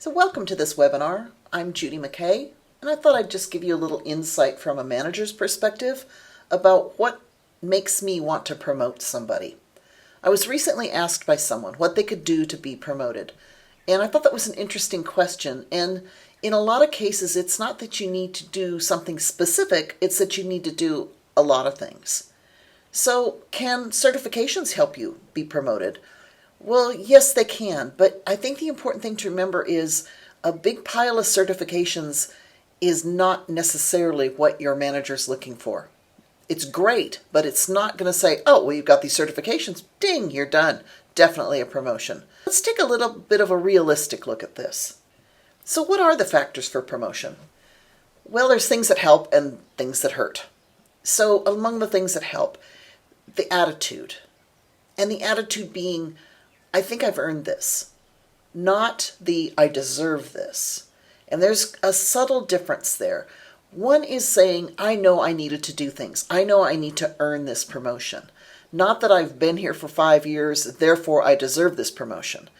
So welcome to this webinar. I'm Judy McKay, and I thought I'd just give you a little insight from a manager's perspective about what makes me want to promote somebody. I was recently asked by someone what they could do to be promoted, and I thought that was an interesting question. And in a lot of cases, it's not that you need to do something specific, it's that you need to do a lot of things. So can certifications help you be promoted? Well, yes, they can, but I think the important thing to remember is a big pile of certifications is not necessarily what your manager's looking for. It's great, but it's not going to say, oh, well, you've got these certifications, ding, you're done. Definitely a promotion. Let's take a little bit of a realistic look at this. So what are the factors for promotion? Well, there's things that help and things that hurt. So among the things that help, the attitude. And the attitude being, I think I've earned this, not the I deserve this. And there's a subtle difference there. One is saying, I know I needed to do things. I know I need to earn this promotion. Not that I've been here for 5 years, therefore I deserve this promotion.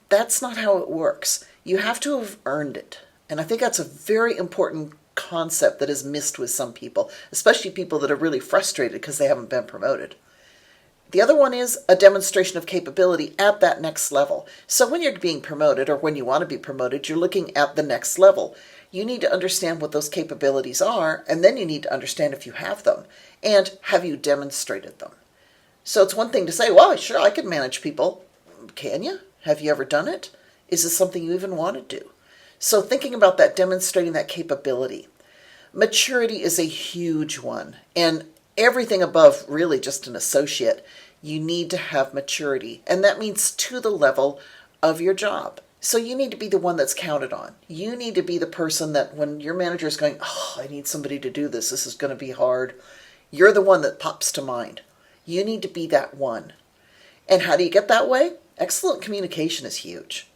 That's not how it works. You have to have earned it. And I think that's a very important concept that is missed with some people, especially people that are really frustrated because they haven't been promoted. The other one is a demonstration of capability at that next level. So when you're being promoted or when you want to be promoted, you're looking at the next level. You need to understand what those capabilities are, and then you need to understand if you have them and have you demonstrated them. So it's one thing to say, well, sure, I can manage people. Can you? Have you ever done it? Is this something you even want to do? So thinking about that, demonstrating that capability. Maturity is a huge one, and everything above really just an associate, you need to have maturity. And that means to the level of your job. So you need to be the one that's counted on. You need to be the person that when your manager is going, oh, I need somebody to do this. This is going to be hard. You're the one that pops to mind. You need to be that one. And how do you get that way? Excellent communication is huge.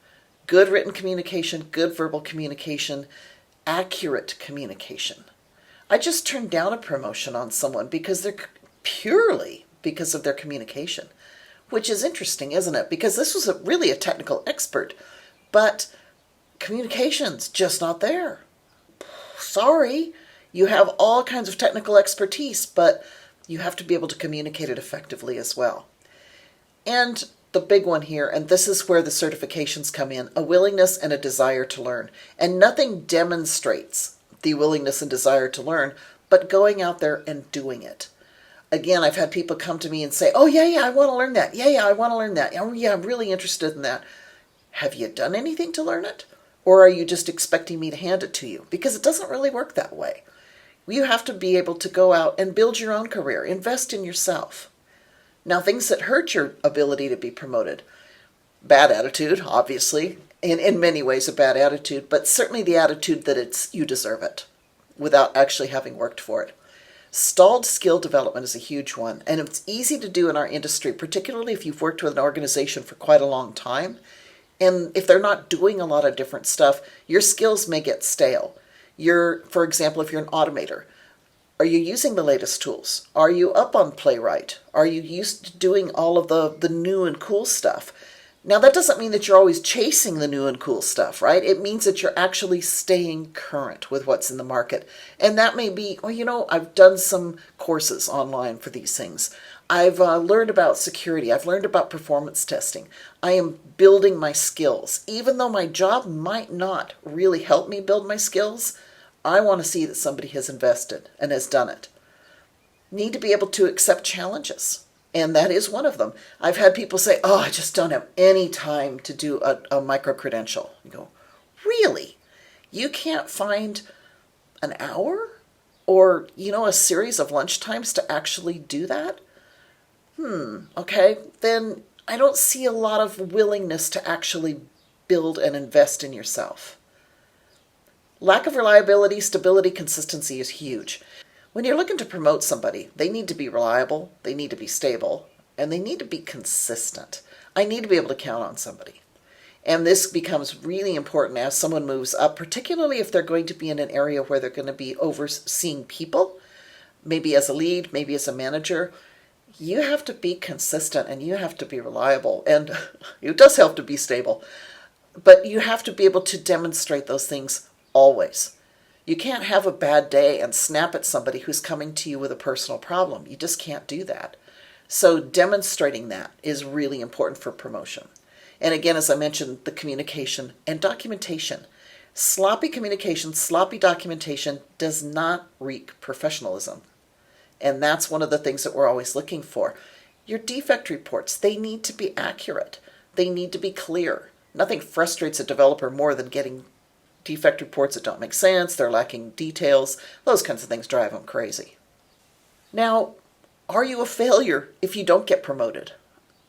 Good written communication, good verbal communication, accurate communication. I just turned down a promotion on someone because they're purely because of their communication, which is interesting, isn't it? Because this was really a technical expert, but communication's just not there. Sorry, you have all kinds of technical expertise, but you have to be able to communicate it effectively as well. And the big one here, and this is where the certifications come in, a willingness and a desire to learn. And nothing demonstrates the willingness and desire to learn, but going out there and doing it. Again, I've had people come to me and say, oh, yeah, I want to learn that. Yeah, I want to learn that. Oh, yeah, I'm really interested in that. Have you done anything to learn it? Or are you just expecting me to hand it to you? Because it doesn't really work that way. You have to be able to go out and build your own career, invest in yourself. Now, things that hurt your ability to be promoted. Bad attitude, obviously. In many ways a bad attitude, but certainly the attitude that you deserve it without actually having worked for it. Stalled skill development is a huge one, and it's easy to do in our industry, particularly if you've worked with an organization for quite a long time. And if they're not doing a lot of different stuff, your skills may get stale. For example, if you're an automator, are you using the latest tools? Are you up on Playwright? Are you used to doing all of the new and cool stuff? Now, that doesn't mean that you're always chasing the new and cool stuff, right? It means that you're actually staying current with what's in the market. And that may be, well, I've done some courses online for these things. I've learned about security. I've learned about performance testing. I am building my skills. Even though my job might not really help me build my skills, I want to see that somebody has invested and has done it. Need to be able to accept challenges. And that is one of them. I've had people say, oh, I just don't have any time to do a micro-credential. You go, really? You can't find an hour or, a series of lunchtimes to actually do that? Okay. Then I don't see a lot of willingness to actually build and invest in yourself. Lack of reliability, stability, consistency is huge. When you're looking to promote somebody, they need to be reliable, they need to be stable, and they need to be consistent. I need to be able to count on somebody. And this becomes really important as someone moves up, particularly if they're going to be in an area where they're going to be overseeing people, maybe as a lead, maybe as a manager. You have to be consistent and you have to be reliable, and it does have to be stable. But you have to be able to demonstrate those things always. You can't have a bad day and snap at somebody who's coming to you with a personal problem. You just can't do that. So demonstrating that is really important for promotion. And again, as I mentioned, the communication and documentation. Sloppy communication, sloppy documentation does not reek professionalism. And that's one of the things that we're always looking for. Your defect reports, they need to be accurate. They need to be clear. Nothing frustrates a developer more than getting defect reports that don't make sense, they're lacking details. Those kinds of things drive them crazy. Now, are you a failure if you don't get promoted?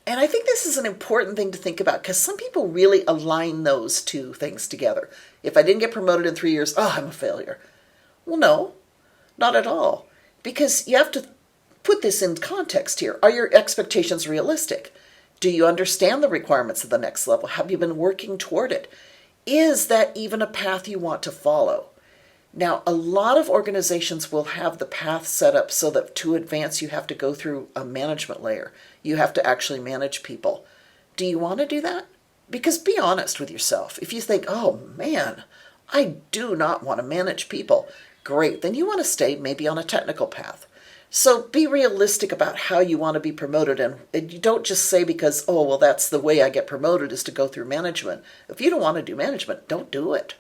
And I think this is an important thing to think about because some people really align those two things together. If I didn't get promoted in 3 years, oh, I'm a failure. Well, no, not at all. Because you have to put this in context here. Are your expectations realistic? Do you understand the requirements of the next level? Have you been working toward it? Is that even a path you want to follow? Now, a lot of organizations will have the path set up so that to advance you have to go through a management layer. You have to actually manage people. Do you want to do that? Because be honest with yourself. If you think, oh man, I do not want to manage people, great, then you want to stay maybe on a technical path. So be realistic about how you want to be promoted, and you don't just say because, oh, well, that's the way I get promoted is to go through management. If you don't want to do management, don't do it.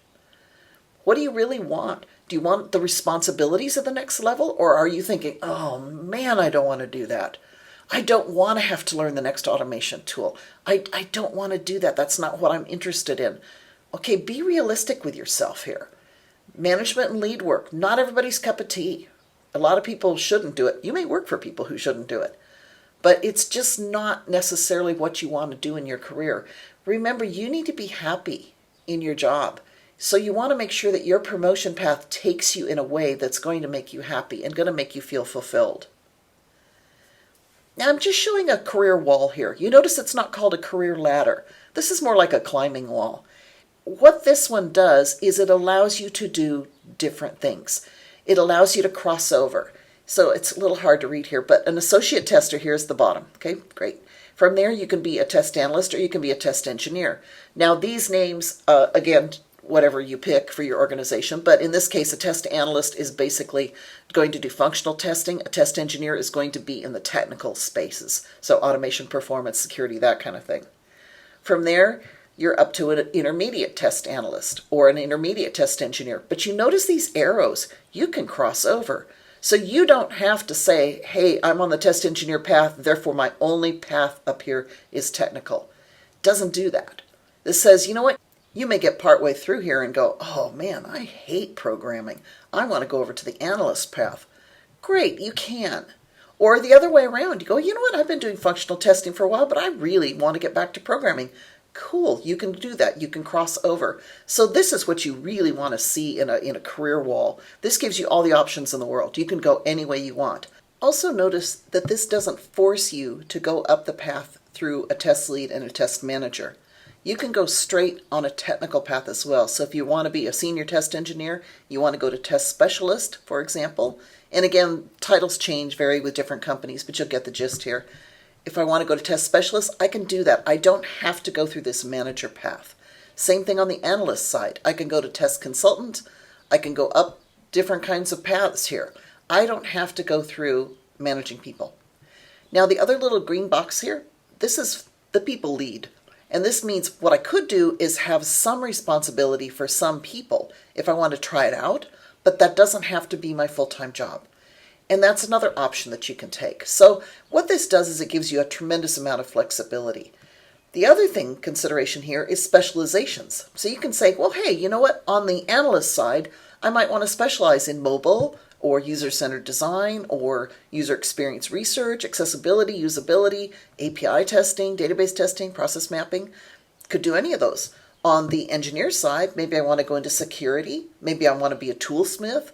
What do you really want? Do you want the responsibilities of the next level? Or are you thinking, oh man, I don't want to do that. I don't want to have to learn the next automation tool. I don't want to do that. That's not what I'm interested in. Okay, be realistic with yourself here. Management and lead work, not everybody's cup of tea. A lot of people shouldn't do it. You may work for people who shouldn't do it. But it's just not necessarily what you want to do in your career. Remember, you need to be happy in your job. So you want to make sure that your promotion path takes you in a way that's going to make you happy and going to make you feel fulfilled. Now I'm just showing a career wall here. You notice it's not called a career ladder. This is more like a climbing wall. What this one does is it allows you to do different things. It allows you to cross over. So it's a little hard to read here, but an associate tester here is the bottom. Okay, great. From there you can be a test analyst or you can be a test engineer. Now these names, again, whatever you pick for your organization, but in this case a test analyst is basically going to do functional testing. A test engineer is going to be in the technical spaces, so automation, performance, security, that kind of thing. From there, you're up to an intermediate test analyst or an intermediate test engineer. But you notice these arrows, you can cross over. So you don't have to say, hey, I'm on the test engineer path, therefore my only path up here is technical. It doesn't do that. This says, you know what? You may get partway through here and go, oh man, I hate programming. I want to go over to the analyst path. Great, you can. Or the other way around, you go, you know what? I've been doing functional testing for a while, but I really want to get back to programming. Cool, you can do that. You can cross over. So this is what you really want to see in a career wall. This gives you all the options in the world. You can go any way you want. Also notice that this doesn't force you to go up the path through a test lead and a test manager. You can go straight on a technical path as well. So if you want to be a senior test engineer, you want to go to test specialist, for example. And again, titles vary with different companies, but you'll get the gist here. If I want to go to test specialist, I can do that. I don't have to go through this manager path. Same thing on the analyst side. I can go to test consultant. I can go up different kinds of paths here. I don't have to go through managing people. Now the other little green box here, this is the people lead. And this means what I could do is have some responsibility for some people if I want to try it out, but that doesn't have to be my full-time job. And that's another option that you can take. So what this does is it gives you a tremendous amount of flexibility. The other consideration here is specializations. So you can say, well, hey, you know what? On the analyst side, I might want to specialize in mobile or user-centered design or user experience research, accessibility, usability, API testing, database testing, process mapping. Could do any of those. On the engineer side, maybe I want to go into security. Maybe I want to be a toolsmith.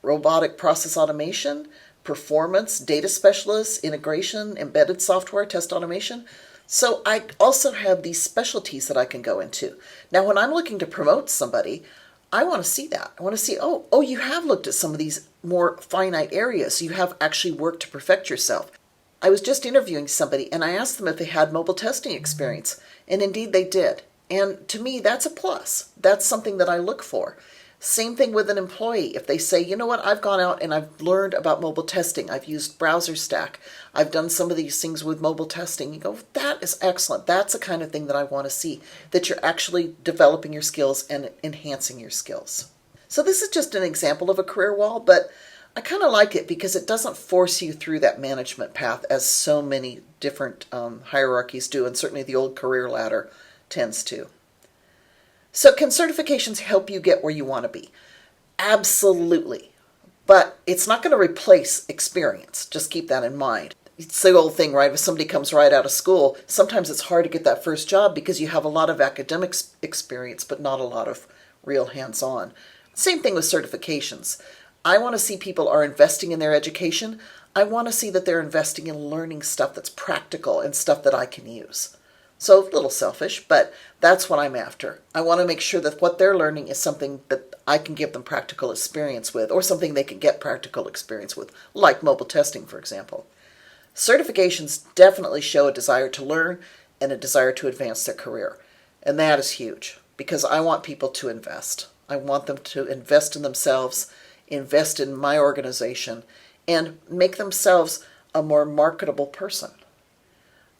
Robotic process automation, performance, data specialist, integration, embedded software, test automation. So I also have these specialties that I can go into. Now, when I'm looking to promote somebody, I want to see that. I want to see, oh, you have looked at some of these more finite areas. You have actually worked to perfect yourself. I was just interviewing somebody and I asked them if they had mobile testing experience. And indeed they did. And to me, that's a plus. That's something that I look for. Same thing with an employee. If they say, you know what, I've gone out and I've learned about mobile testing. I've used Browser Stack. I've done some of these things with mobile testing. You go, that is excellent. That's the kind of thing that I want to see, that you're actually developing your skills and enhancing your skills. So this is just an example of a career wall, but I kind of like it because it doesn't force you through that management path as so many different hierarchies do, and certainly the old career ladder tends to. So can certifications help you get where you want to be? Absolutely. But it's not going to replace experience. Just keep that in mind. It's the old thing, right? If somebody comes right out of school, sometimes it's hard to get that first job because you have a lot of academic experience, but not a lot of real hands-on. Same thing with certifications. I want to see people are investing in their education. I want to see that they're investing in learning stuff that's practical and stuff that I can use. So a little selfish, but that's what I'm after. I want to make sure that what they're learning is something that I can give them practical experience with, or something they can get practical experience with, like mobile testing, for example. Certifications definitely show a desire to learn and a desire to advance their career. And that is huge, because I want people to invest. I want them to invest in themselves, invest in my organization, and make themselves a more marketable person.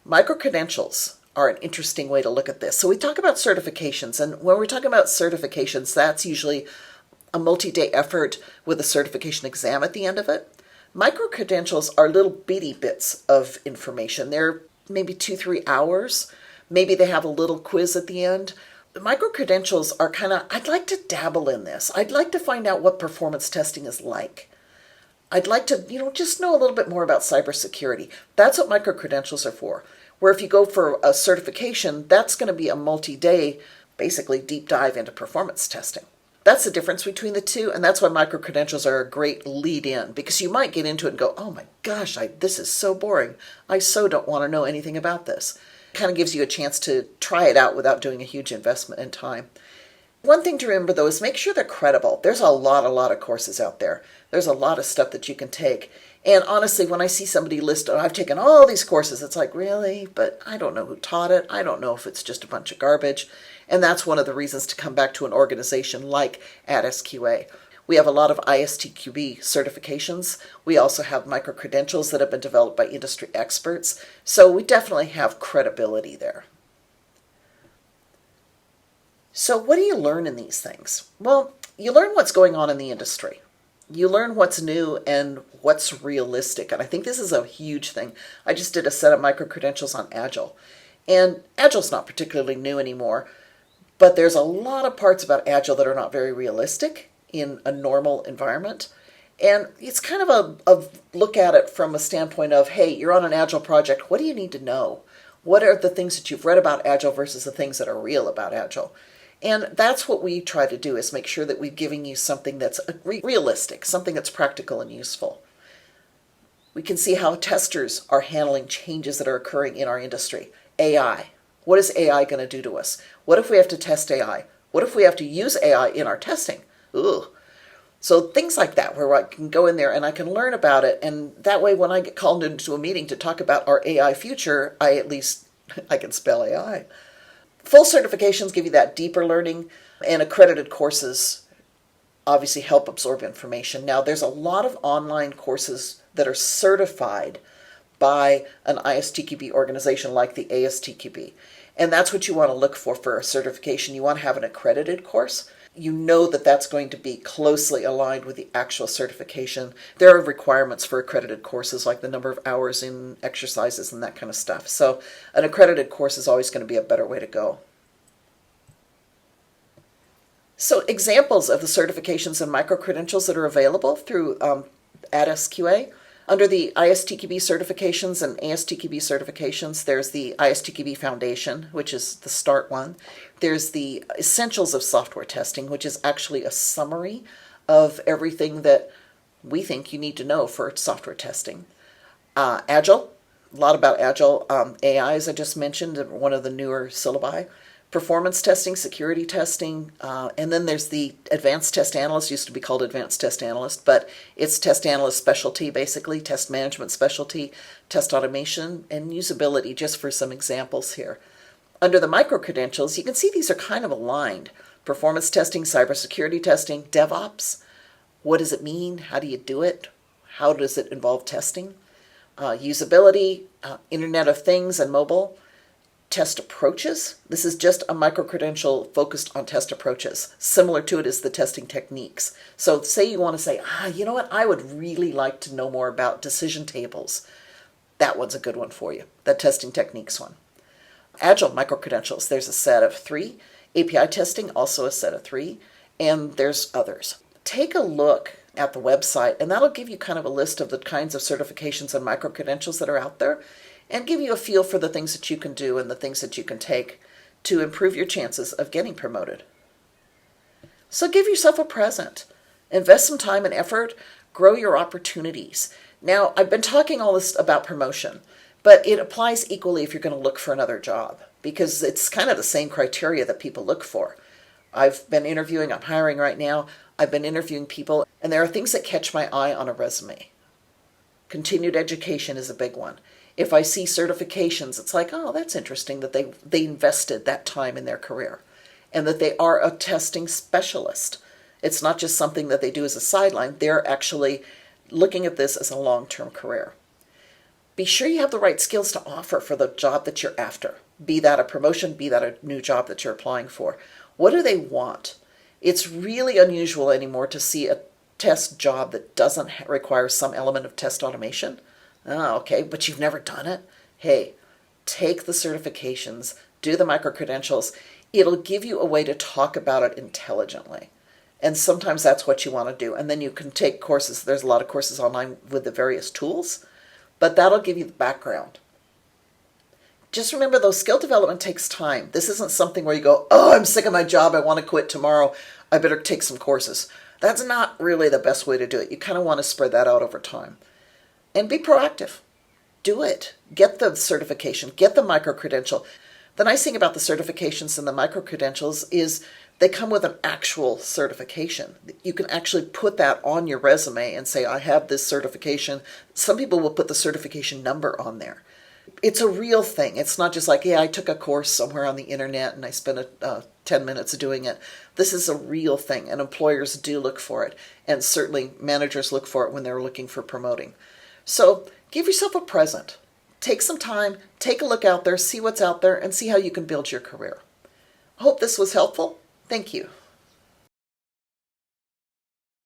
Micro-credentials are an interesting way to look at this. So we talk about certifications, and when we're talking about certifications, that's usually a multi-day effort with a certification exam at the end of it. Micro-credentials are little bitty bits of information. They're maybe 2-3 hours. Maybe they have a little quiz at the end. The micro-credentials are I'd like to dabble in this. I'd like to find out what performance testing is like. I'd like to, just know a little bit more about cybersecurity. That's what micro-credentials are for. Where if you go for a certification, that's going to be a multi-day, basically deep dive into performance testing. That's the difference between the two, and that's why micro-credentials are a great lead-in, because you might get into it and go, oh my gosh, this is so boring. I so don't want to know anything about this. It kind of gives you a chance to try it out without doing a huge investment in time. One thing to remember, though, is make sure they're credible. There's a lot of courses out there. There's a lot of stuff that you can take. And honestly, when I see somebody list, oh, I've taken all these courses, it's like, really? But I don't know who taught it. I don't know if it's just a bunch of garbage. And that's one of the reasons to come back to an organization like AdSQA. We have a lot of ISTQB certifications. We also have micro-credentials that have been developed by industry experts. So we definitely have credibility there. So what do you learn in these things? Well, you learn what's going on in the industry. You learn what's new and what's realistic. And I think this is a huge thing. I just did a set of micro-credentials on Agile. And Agile's not particularly new anymore, but there's a lot of parts about Agile that are not very realistic in a normal environment. And it's kind of a look at it from a standpoint of, hey, you're on an Agile project. What do you need to know? What are the things that you've read about Agile versus the things that are real about Agile? And that's what we try to do, is make sure that we're giving you something that's realistic, something that's practical and useful. We can see how testers are handling changes that are occurring in our industry. AI. What is AI going to do to us? What if we have to test AI? What if we have to use AI in our testing? Ugh. So things like that, where I can go in there and I can learn about it. And that way, when I get called into a meeting to talk about our AI future, I can spell AI. Full certifications give you that deeper learning, and accredited courses obviously help absorb information. Now, there's a lot of online courses that are certified by an ISTQB organization like the ASTQB. And that's what you want to look for a certification. You want to have an accredited course. You know that that's going to be closely aligned with the actual certification. There are requirements for accredited courses, like the number of hours in exercises and that kind of stuff. So an accredited course is always going to be a better way to go. So examples of the certifications and micro-credentials that are available through AdSQA. Under the ISTQB certifications and ASTQB certifications, there's the ISTQB Foundation, which is the start one. There's the Essentials of Software Testing, which is actually a summary of everything that we think you need to know for software testing. Agile, a lot about Agile. AI, as I just mentioned, one of the newer syllabi. Performance testing, security testing, and then there's the advanced test analyst. Used to be called advanced test analyst, but it's test analyst specialty, basically, test management specialty, test automation, and usability, just for some examples here. Under the micro-credentials, you can see these are kind of aligned. Performance testing, cybersecurity testing, DevOps. What does it mean? How do you do it? How does it involve testing? Usability, Internet of Things and mobile. Test approaches. This is just a micro-credential focused on test approaches. Similar to it is the testing techniques. So say you want to say, you know what, I would really like to know more about decision tables. That one's a good one for you, that testing techniques one. Agile micro-credentials, there's a set of 3. API testing, also a set of 3. And there's others. Take a look at the website, and that'll give you kind of a list of the kinds of certifications and micro-credentials that are out there, and give you a feel for the things that you can do and the things that you can take to improve your chances of getting promoted. So give yourself a present. Invest some time and effort. Grow your opportunities. Now, I've been talking all this about promotion, but it applies equally if you're going to look for another job, because it's kind of the same criteria that people look for. I've been interviewing, I'm hiring right now, I've been interviewing people, and there are things that catch my eye on a resume. Continued education is a big one. If I see certifications, it's like, oh, that's interesting that they invested that time in their career and that they are a testing specialist. It's not just something that they do as a sideline. They're actually looking at this as a long-term career. Be sure you have the right skills to offer for the job that you're after. Be that a promotion, be that a new job that you're applying for. What do they want? It's really unusual anymore to see a test job that doesn't require some element of test automation. Oh, okay, but you've never done it? Hey, take the certifications, do the micro-credentials. It'll give you a way to talk about it intelligently. And sometimes that's what you want to do. And then you can take courses. There's a lot of courses online with the various tools, but that'll give you the background. Just remember, though, skill development takes time. This isn't something where you go, oh, I'm sick of my job, I want to quit tomorrow, I better take some courses. That's not really the best way to do it. You kind of want to spread that out over time. And be proactive. Do it. Get the certification. Get the micro-credential. The nice thing about the certifications and the micro-credentials is they come with an actual certification. You can actually put that on your resume and say, I have this certification. Some people will put the certification number on there. It's a real thing. It's not just like, yeah, I took a course somewhere on the internet and I spent 10 minutes doing it. This is a real thing, and employers do look for it, and certainly managers look for it when they're looking for promoting. So give yourself a present. Take some time, take a look out there, see what's out there, and see how you can build your career. I hope this was helpful. Thank you.